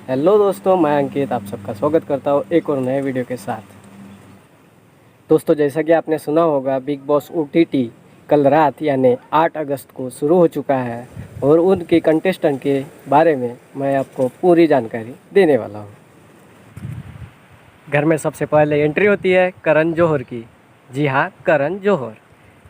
Hello दोस्तों, मैं अंकित आप सबका स्वागत करता हूँ एक और नए वीडियो के साथ। दोस्तों, जैसा कि आपने सुना होगा, बिग बॉस ओटीटी कल रात यानी 8 अगस्त को शुरू हो चुका है और उनके कंटेस्टेंट के बारे में मैं आपको पूरी जानकारी देने वाला हूँ। घर में सबसे पहले एंट्री होती है करण जौहर की। जी हाँ, करण जौहर।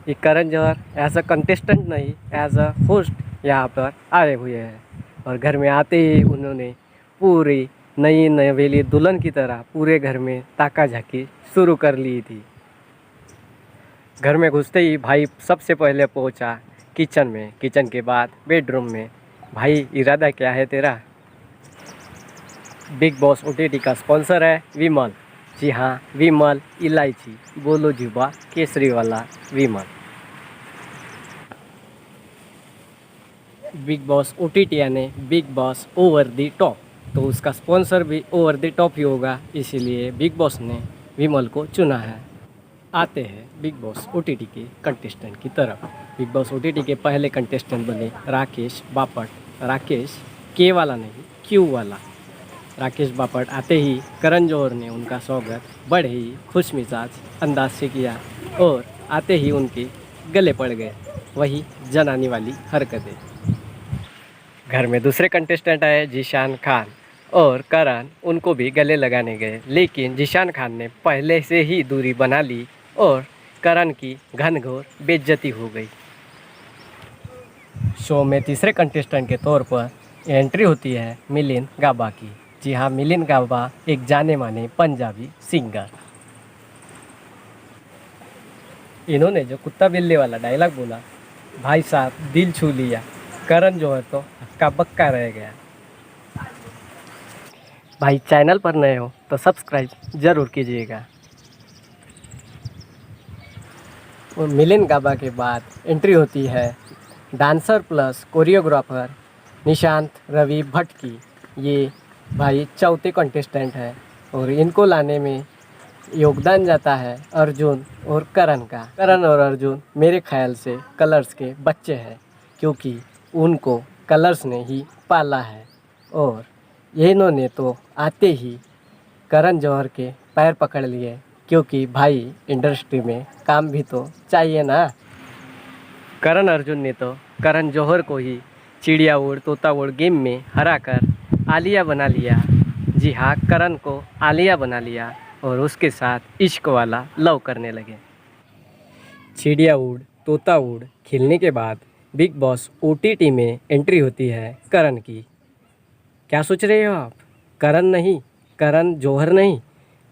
ये Karan Johar as a contestant नहीं, एज अ होस्ट यहाँ पर आए हुए हैं और घर में आते ही उन्होंने पूरी नई नवेली दुल्हन की तरह पूरे घर में ताका झाकी शुरू कर ली थी। घर में घुसते ही भाई सबसे पहले पहुंचा किचन में, किचन के बाद बेडरूम में। भाई, इरादा क्या है तेरा? बिग बॉस ओटीटी का स्पॉन्सर है विमल। जी हाँ, विमल इलायची, बोलो जुबा केसरी वाला विमल। बिग बॉस ओटीटी यानी big boss over the top, तो उसका स्पॉन्सर भी ओवर द टॉप ही होगा, इसीलिए बिग बॉस ने विमल को चुना है। आते हैं बिग बॉस ओटीटी के कंटेस्टेंट की तरफ। बिग बॉस ओटीटी के पहले कंटेस्टेंट बने राकेश बापट। राकेश के वाला नहीं, क्यू वाला। राकेश बापट आते ही करण जौहर ने उनका स्वागत बड़े ही खुश मिजाज अंदाज से किया और आते ही उनके गले पड़ गए वही जनानी वाली हरकतें। घर में दूसरे कंटेस्टेंट आए जीशान खान और करण उनको भी गले लगाने गए, लेकिन जीशान खान ने पहले से ही दूरी बना ली और करण की घनघोर बेइज्जती हो गई। शो में तीसरे कंटेस्टेंट के तौर पर एंट्री होती है मिलिंद गाबा की। जी हाँ, मिलिंद गाबा एक जाने माने पंजाबी सिंगर। इन्होंने जो कुत्ता बिल्ली वाला डायलॉग बोला, भाई साहब दिल छू लिया। करण जौहर तो हक्का बक्का रह गया। भाई, चैनल पर नए हो तो सब्सक्राइब ज़रूर कीजिएगा। और मिलिंद गाबा के बाद एंट्री होती है dancer plus choreographer Nishant Ravi Bhatt की। ये भाई चौथे कंटेस्टेंट है और इनको लाने में योगदान जाता है अर्जुन और करण का। करण और अर्जुन मेरे ख्याल से कलर्स के बच्चे हैं, क्योंकि उनको कलर्स ने ही पाला है और इन्होंने तो आते ही करण जौहर के पैर पकड़ लिए, क्योंकि भाई इंडस्ट्री में काम भी तो चाहिए ना। करण अर्जुन ने तो करण जौहर को ही चिड़िया उड़ तोता उड़ गेम में हराकर आलिया बना लिया। जी हाँ, करण को आलिया बना लिया और उसके साथ इश्क वाला लव करने लगे। चिड़िया उड़ तोता उड़ खेलने के बाद बिग बॉस ओटीटी में एंट्री होती है करण की। क्या सोच रहे हो आप? करण नहीं, करण जौहर नहीं,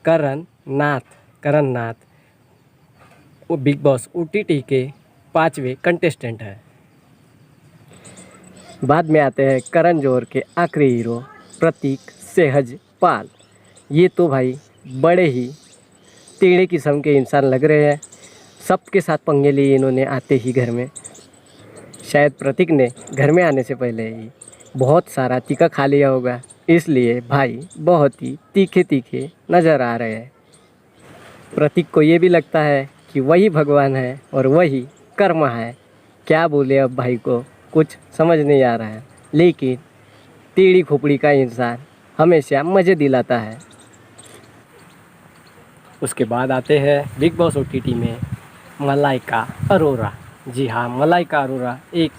करण नाथ। करण नाथ वो बिग बॉस ओटीटी के 5वें कंटेस्टेंट है। बाद में आते हैं करण जौहर के आखिरी हीरो प्रतीक सहज पाल। ये तो भाई बड़े ही टेढ़े किस्म के इंसान लग रहे हैं। सबके साथ पंगे लिए इन्होंने आते ही घर में। शायद प्रतीक ने घर में आने से पहले ही बहुत सारा तीखा खा लिया होगा, इसलिए भाई बहुत ही तीखे तीखे नज़र आ रहे हैं। प्रतीक को ये भी लगता है कि वही भगवान है और वही कर्म है। क्या बोले अब भाई को कुछ समझ नहीं आ रहा है, लेकिन टेढ़ी खोपड़ी का इंसान हमेशा मज़े दिलाता है। उसके बाद आते हैं बिग बॉस ओटीटी में मलाइका अरोरा। जी हाँ, मलाइका अरोरा एक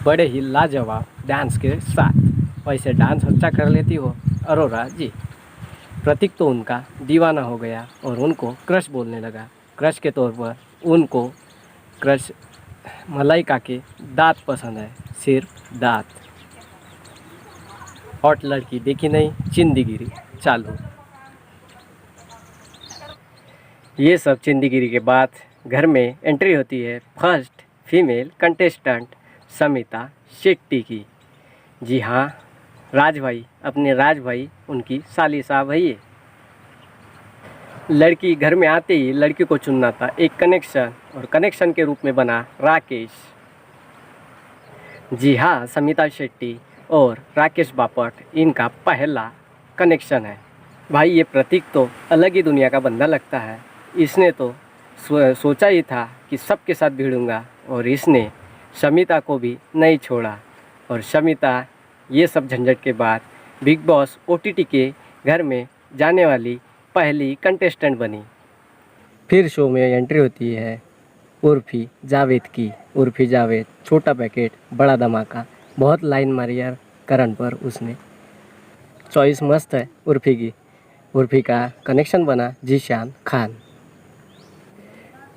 बड़े ही लाजवाब डांस के साथ। वैसे डांस अच्छा कर लेती हो अरोरा जी। प्रतीक तो उनका दीवाना हो गया और उनको क्रश बोलने लगा। क्रश के तौर पर उनको क्रश मलाइका के दांत पसंद है, सिर्फ दांत। हॉट लड़की देखी नहीं, चिंदीगिरी चालू। ये सब चिंदीगिरी के बाद घर में एंट्री होती है first female contestant Samita Shetty की। जी हाँ, राज भाई, अपने राज भाई उनकी साली साहब है ये। लड़की घर में आते ही लड़की को चुनना था एक कनेक्शन, और कनेक्शन के रूप में बना राकेश। जी हाँ, समिता शेट्टी और राकेश बापट इनका पहला कनेक्शन है। भाई, ये प्रतीक तो अलग ही दुनिया का बंदा लगता है। इसने तो सोचा ही था कि सबके साथ भिड़ूंगा और इसने शमिता को भी नहीं छोड़ा। और शमिता ये सब झंझट के बाद बिग बॉस OTT के घर में जाने वाली पहली कंटेस्टेंट बनी। फिर शो में एंट्री होती है उर्फी जावेद की। उर्फी जावेद, छोटा पैकेट बड़ा धमाका, बहुत लाइन मारी यार करण पर उसने। चॉइस मस्त है उर्फी की। उर्फी का कनेक्शन बना जीशान खान।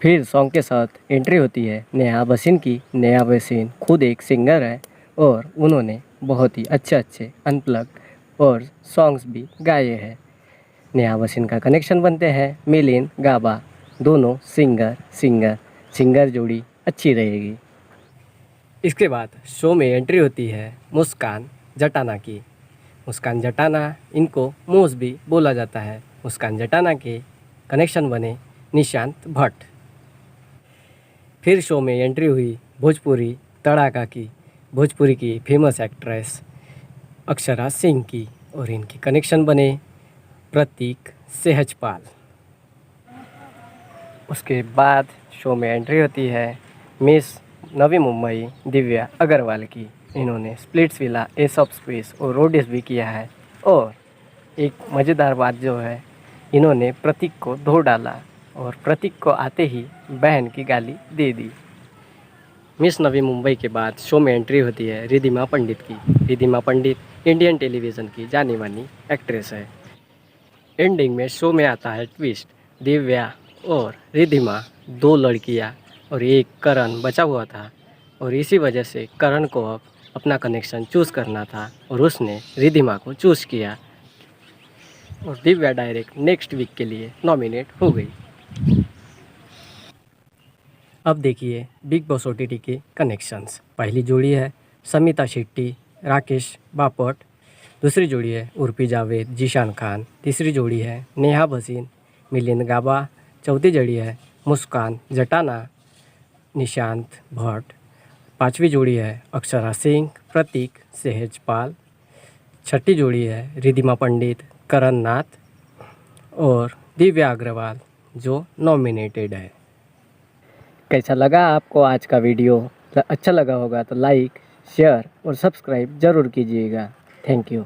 फिर सॉन्ग के साथ एंट्री होती है नेहा भसीन की। नेहा भसीन खुद एक सिंगर है और उन्होंने बहुत ही अच्छे अच्छे अनप्लग और सॉन्ग्स भी गाए हैं। नेहा भसीन का कनेक्शन बनते हैं मिलिंद गाबा। दोनों सिंगर जोड़ी अच्छी रहेगी। इसके बाद शो में एंट्री होती है मुस्कान जटाना की। मुस्कान जटाना, इनको मूस भी बोला जाता है। मुस्कान जटाना के कनेक्शन बने निशांत भट्ट। फिर शो में एंट्री हुई भोजपुरी तड़ाका की। भोजपुरी की फेमस एक्ट्रेस अक्षरा सिंह की और इनकी कनेक्शन बने प्रतीक सहजपाल। उसके बाद शो में एंट्री होती है मिस नवी मुंबई दिव्या अग्रवाल की। इन्होंने स्प्लिट्सविला, एस ऑफ स्पेस और रोडिस भी किया है। और एक मज़ेदार बात जो है, इन्होंने प्रतीक को धो डाला और प्रतीक को आते ही बहन की गाली दे दी। मिस नवी मुंबई के बाद शो में एंट्री होती है रिधिमा पंडित की। रिधिमा पंडित इंडियन टेलीविज़न की जानी मानी एक्ट्रेस है। एंडिंग में शो में आता है ट्विस्ट। दिव्या और रिधिमा, दो लड़कियां और एक करण बचा हुआ था और इसी वजह से करण को अब अपना कनेक्शन चूज़ करना था और उसने रिधिमा को चूज़ किया और दिव्या डायरेक्ट नेक्स्ट वीक के लिए नॉमिनेट हो गई। अब देखिए बिग बॉस OTT के कनेक्शंस। पहली जोड़ी है समिता शेट्टी राकेश बापट। दूसरी जोड़ी है उर्फी जावेद जीशान खान। तीसरी जोड़ी है नेहा भसीन मिलिंद गाबा। चौथी जोड़ी है मुस्कान जटाना निशांत भट्ट। पांचवी जोड़ी है अक्षरा सिंह प्रतीक सहजपाल। छठी जोड़ी है रिधिमा पंडित करण नाथ और दिव्या अग्रवाल जो नॉमिनेटेड है। कैसा लगा आपको आज का वीडियो? अच्छा लगा होगा तो लाइक, शेयर और सब्सक्राइब ज़रूर कीजिएगा। Thank you.